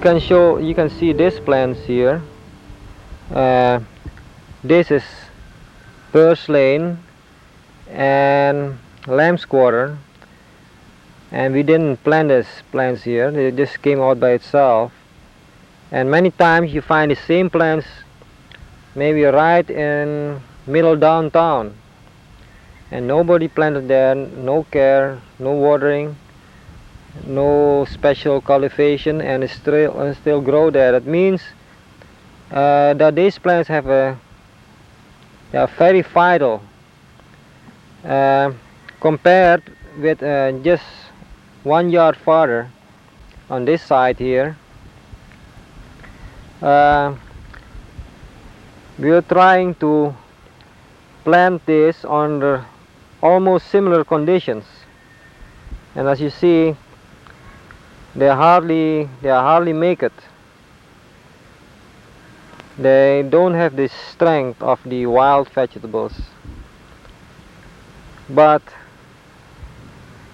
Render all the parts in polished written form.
you can see these plants here. This is purslane and lamb's quarter, and we didn't plant these plants here, they just came out by itself. And many times you find the same plants maybe right in middle downtown, and nobody planted there, no care, no watering, no special cultivation, and it still grow there. That means that these plants they are very vital compared with just 1 yard farther on this side here. We are trying to plant this under almost similar conditions, and as you see, they hardly make it. They don't have the strength of the wild vegetables. But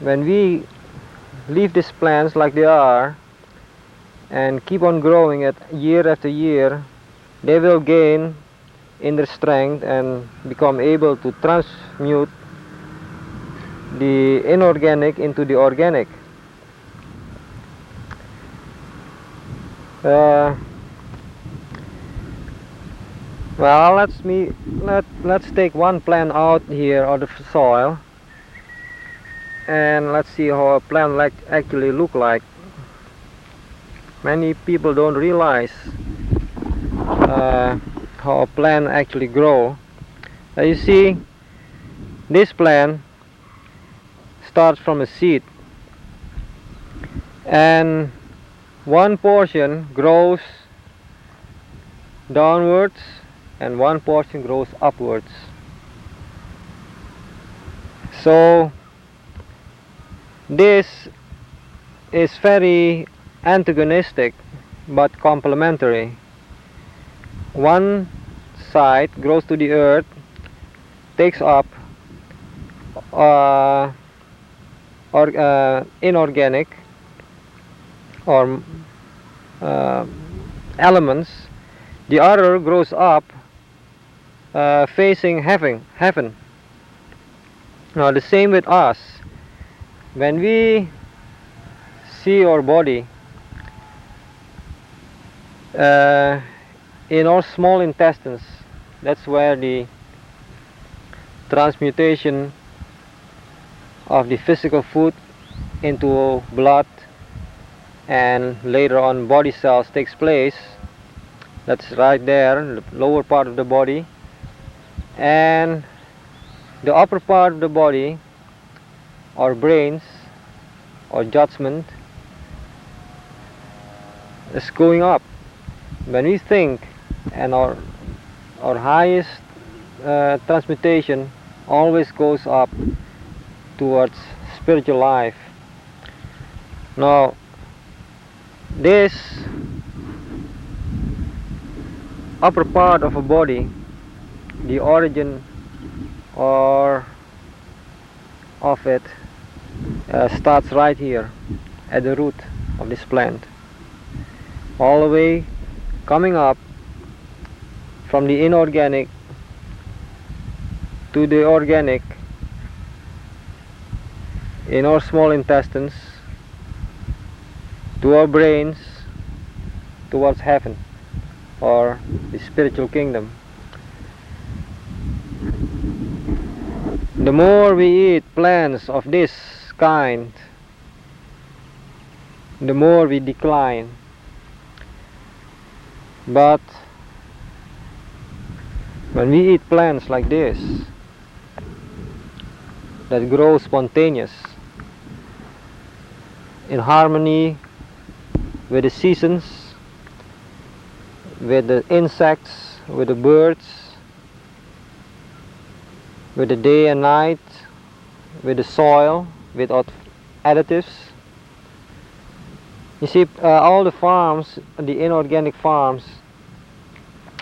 when we leave these plants like they are and keep on growing it year after year, they will gain in their strength and become able to transmute the inorganic into the organic. Well, let's take one plant out here of the soil, and let's see how a plant actually look like. Many people don't realize how a plant actually grow. As you see, this plant starts from a seed, and one portion grows downwards and one portion grows upwards. So this is very antagonistic but complementary. One side grows to the earth, takes up inorganic or elements. The other grows up facing heaven. Now the same with us. When we see our body, in our small intestines, that's where the transmutation of the physical food into blood and later on body cells takes place. That's right there, the lower part of the body. And the upper part of the body, our brains, our judgment, is going up. When we think, and our highest transmutation always goes up towards spiritual life. Now this upper part of a body, the origin of it starts right here at the root of this plant, all the way coming up from the inorganic to the organic in our small intestines, to our brains, towards heaven or the spiritual kingdom. The more we eat plants of this kind, the more we decline. But when we eat plants like this that grow spontaneous in harmony with the seasons, with the insects, with the birds, with the day and night, with the soil, without additives. You see, all the farms, the inorganic farms,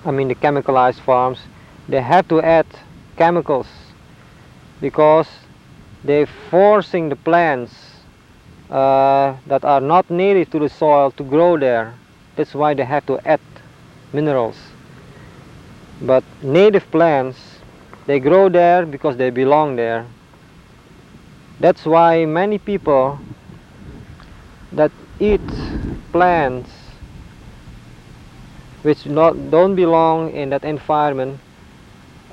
I mean the chemicalized farms, they have to add chemicals because they're forcing the plants that are not native to the soil to grow there. That's why they have to add minerals. But native plants, they grow there because they belong there. That's why many people that eat plants which don't belong in that environment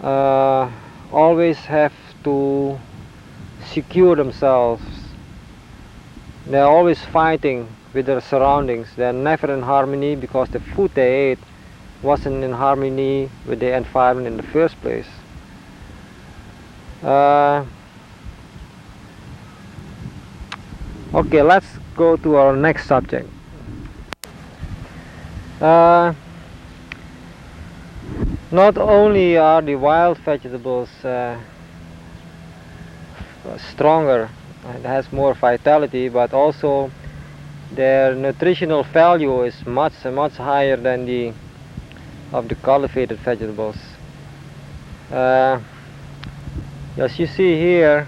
always have to secure themselves. They're always fighting with their surroundings. They're never in harmony because the food they ate wasn't in harmony with the environment in the first place. Okay, let's go to our next subject. Not only are the wild vegetables stronger and has more vitality, but also their nutritional value is much higher than the cultivated vegetables. As you see here,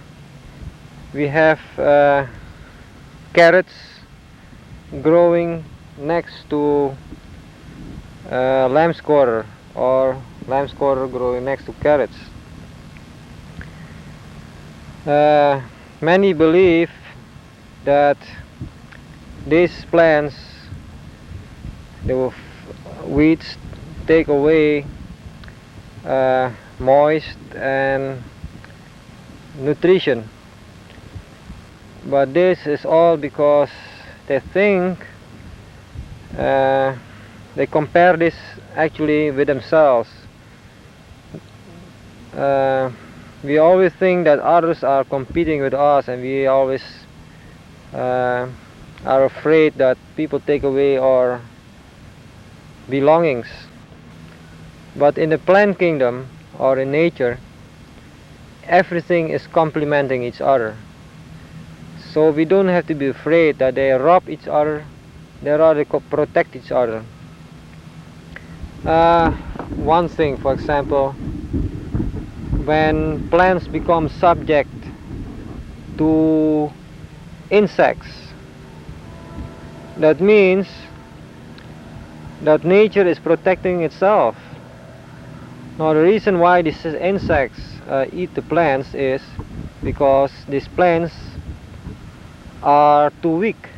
we have carrots growing next to lamb's quarter, or lamb's quarter growing next to carrots. Many believe that these plants, the weeds, take away moist and nutrition, but this is all because they think they compare this actually with themselves. We always think that others are competing with us, and we always are afraid that people take away our belongings. But in the plant kingdom, or in nature, everything is complementing each other. So we don't have to be afraid that they rob each other, they rather protect each other. One thing, for example, when plants become subject to insects, that means that nature is protecting itself. Now the reason why these insects eat the plants is because these plants are too weak.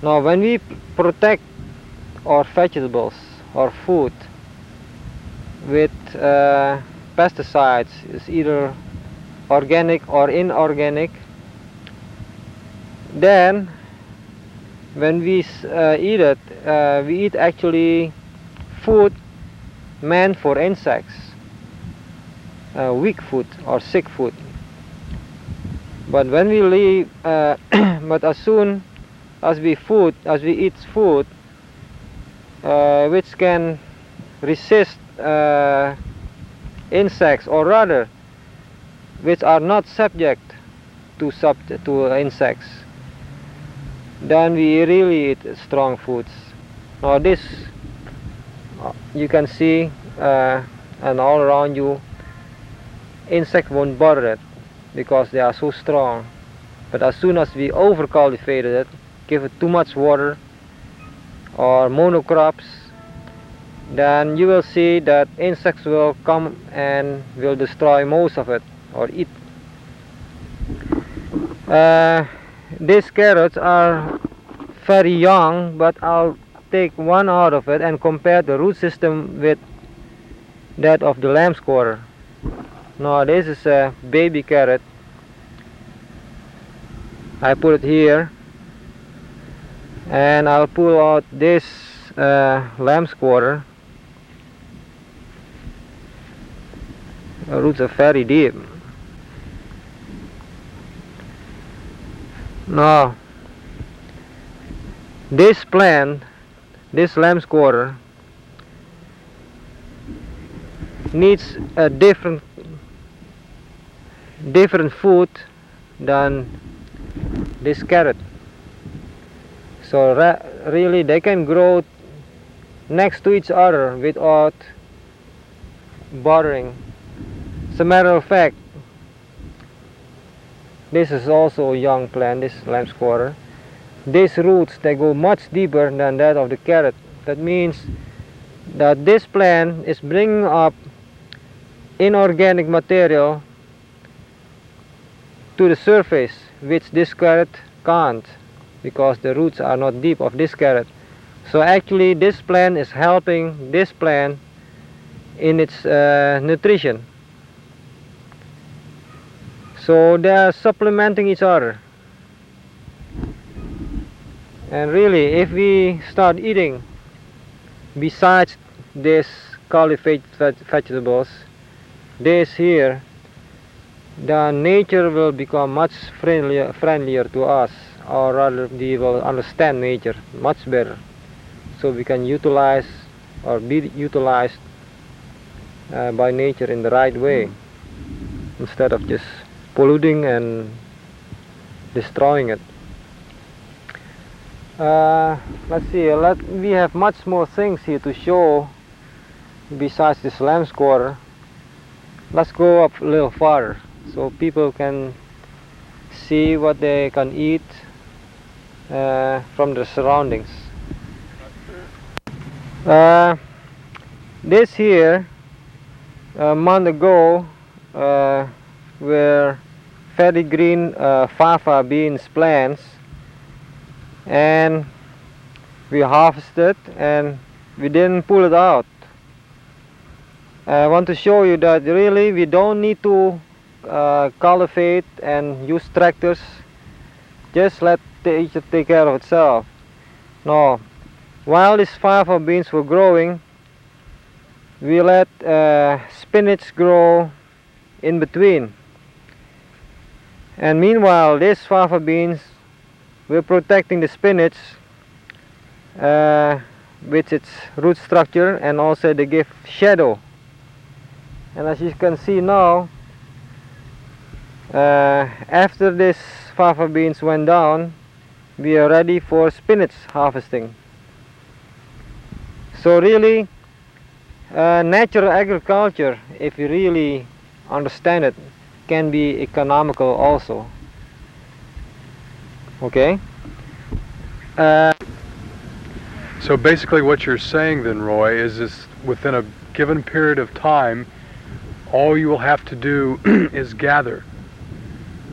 Now when we protect our vegetables or food with pesticides, is either organic or inorganic, then when we eat it, we eat actually food meant for insects, weak food or sick food. But when we leave, but as soon as we eat food which can resist insects, or rather which are not subject to insects, then we really eat strong foods. Now this you can see, and all around you, insects won't bother it because they are so strong. But as soon as we over cultivated it, give it too much water or monocrops, then you will see that insects will come and will destroy most of it or eat. These carrots are very young, but I'll take one out of it and compare the root system with that of the lamb's quarter. Now this is a baby carrot. I put it here, and I'll pull out this lamb's quarter. The roots are very deep. Now this plant, this lamb's quarter, needs a different food than this carrot. So really they can grow next to each other without bothering. As a matter of fact, this is also a young plant, this lamb's quarter. these roots, they go much deeper than that of the carrot. That means that this plant is bringing up inorganic material to the surface, which this carrot can't, because the roots are not deep of this carrot. So actually this plant is helping this plant in its nutrition. So they are supplementing each other. And really, if we start eating besides this cultivated vegetables, this here, the nature will become much friendlier to us, or rather we will understand nature much better, so we can utilize or be utilized by nature in the right way, instead of just polluting and destroying it. Let's see, we have much more things here to show besides this lamb's quarter. Let's go up a little farther so people can see what they can eat from the surroundings. This here, a month ago, were very green fava beans plants, and we harvested and we didn't pull it out. I want to show you that really we don't need to cultivate and use tractors. Just let nature take care of itself. No, while these fava beans were growing, we let spinach grow in between. And meanwhile, these fava beans were protecting the spinach with its root structure, and also they give shadow. And as you can see now, after this fava beans went down, we are ready for spinach harvesting. So really, natural agriculture, if you really understand it, can be economical also. Okay? So basically what you're saying then, Roy, is this: within a given period of time, all you will have to do is gather.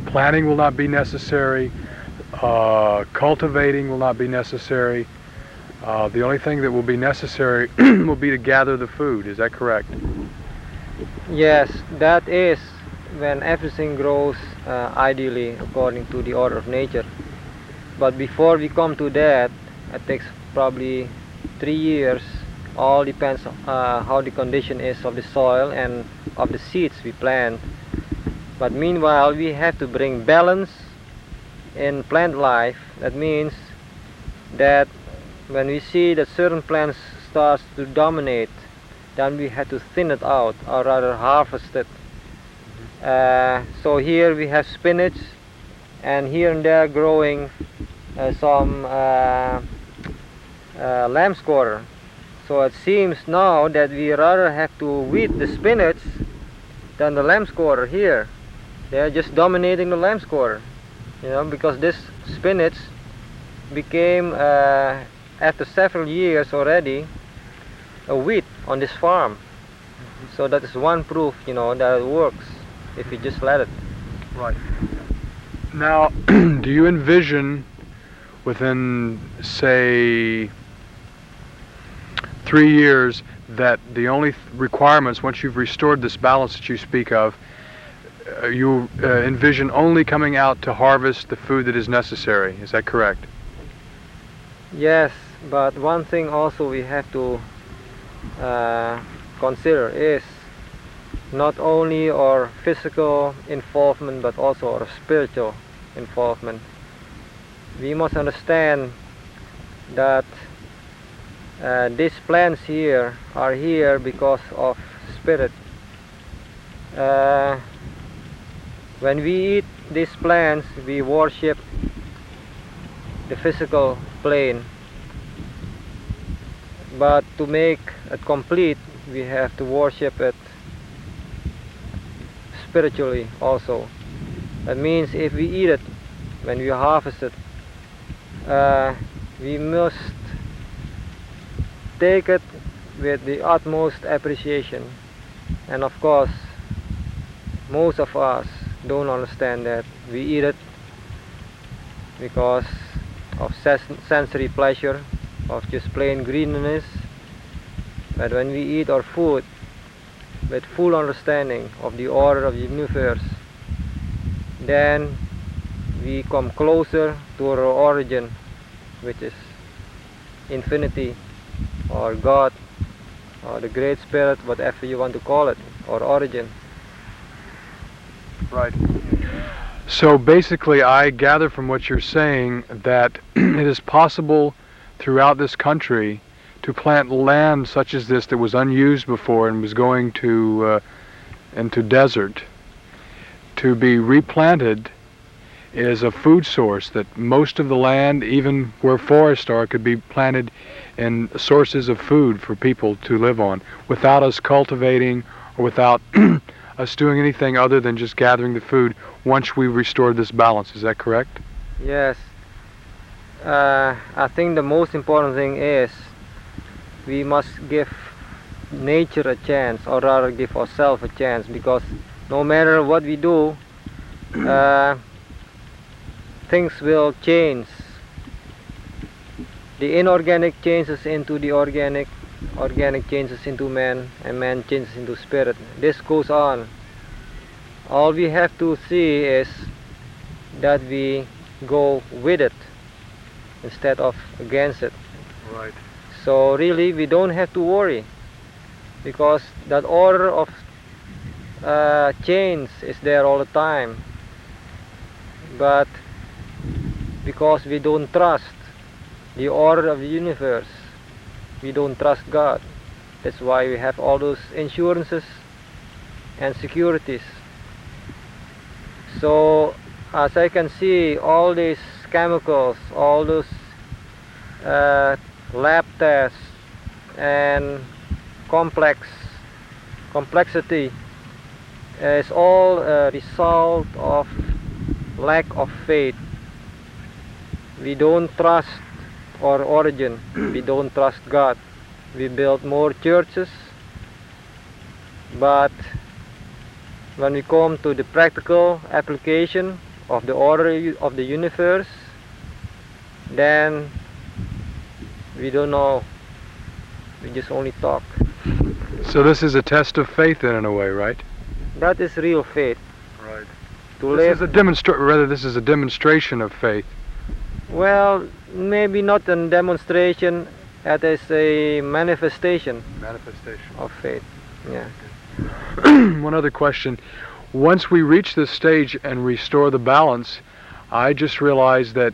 Planting will not be necessary, cultivating will not be necessary. The only thing that will be necessary will be to gather the food. Is that correct? Yes, that is when everything grows ideally according to the order of nature. But before we come to that, it takes probably 3 years. All depends on how the condition is of the soil and of the seeds we plant. But meanwhile, we have to bring balance in plant life. That means that when we see that certain plants starts to dominate, then we have to thin it out, or rather harvest it. So here we have spinach, and here and there growing some lamb's quarter. So it seems now that we rather have to weed the spinach than the lamb's quarter here. They are just dominating the lamb's quarter, you know, because this spinach became, after several years already, a wheat on this farm. So that is one proof, you know, that it works if you just let it. Right. Now, do you envision within, say, 3 years that the only requirements, once you've restored this balance that you speak of, you envision only coming out to harvest the food that is necessary? Is that correct? Yes, but one thing also we have to consider is not only our physical involvement but also our spiritual involvement. We must understand that these plants here are here because of spirit. When we eat these plants, we worship the physical plane, but to make it complete, we have to worship it spiritually also. That means if we eat it, when we harvest it, we must take it with the utmost appreciation. And of course, most of us don't understand that. We eat it because of sensory pleasure, of just plain greediness. But when we eat our food with full understanding of the order of the universe, then we come closer to our origin, which is infinity, or God, or the Great Spirit, whatever you want to call it, or origin. Right. So basically, I gather from what you're saying that it is possible throughout this country to plant land such as this that was unused before and was going to into desert, to be replanted as a food source, that most of the land, even where forests are, could be planted in sources of food for people to live on without us cultivating or without us doing anything other than just gathering the food once we restore this balance. Is that correct? Yes. I think the most important thing is we must give nature a chance, or rather give ourselves a chance, because no matter what we do, things will change. The inorganic changes into the organic, organic changes into man, and man changes into spirit. This goes on. All we have to see is that we go with it instead of against it. Right. So really we don't have to worry, because that order of change is there all the time. But because we don't trust the order of the universe, we don't trust God. That's why we have all those insurances and securities. So as I can see, all these chemicals, all those lab tests and complexity is all a result of lack of faith. We don't trust our origin. We don't trust God. We build more churches, but when we come to the practical application of the order of the universe, then we don't know. We just only talk. So this is a test of faith then, in a way, right? That is real faith. Right. To This live. is this is a demonstration of faith. Well, maybe not a demonstration, it is a manifestation Manifestation. of faith. Yeah. One other question. Once we reach this stage and restore the balance, I just realized that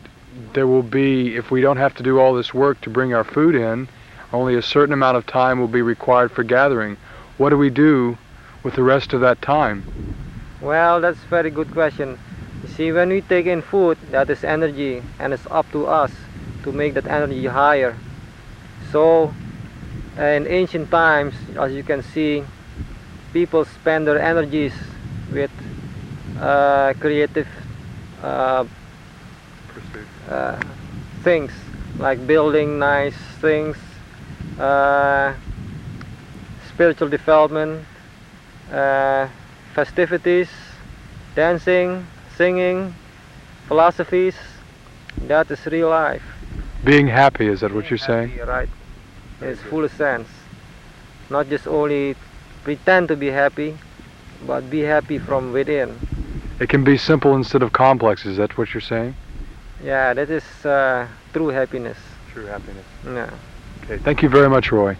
there will be, if we don't have to do all this work to bring our food in, only a certain amount of time will be required for gathering. What do we do with the rest of that time? Well, that's a very good question. You see, when we take in food, that is energy, and it's up to us to make that energy higher. So, in ancient times, as you can see, people spend their energies with creative things, like building nice things, spiritual development, festivities, dancing, singing, philosophies. That is real life. Being happy, is that what you're saying? Happy, right? In its full sense. Not just only pretend to be happy, but be happy from within. It can be simple instead of complex, is that what you're saying? Yeah, that is true happiness. True happiness. Yeah. Okay, thank you very much, Roy.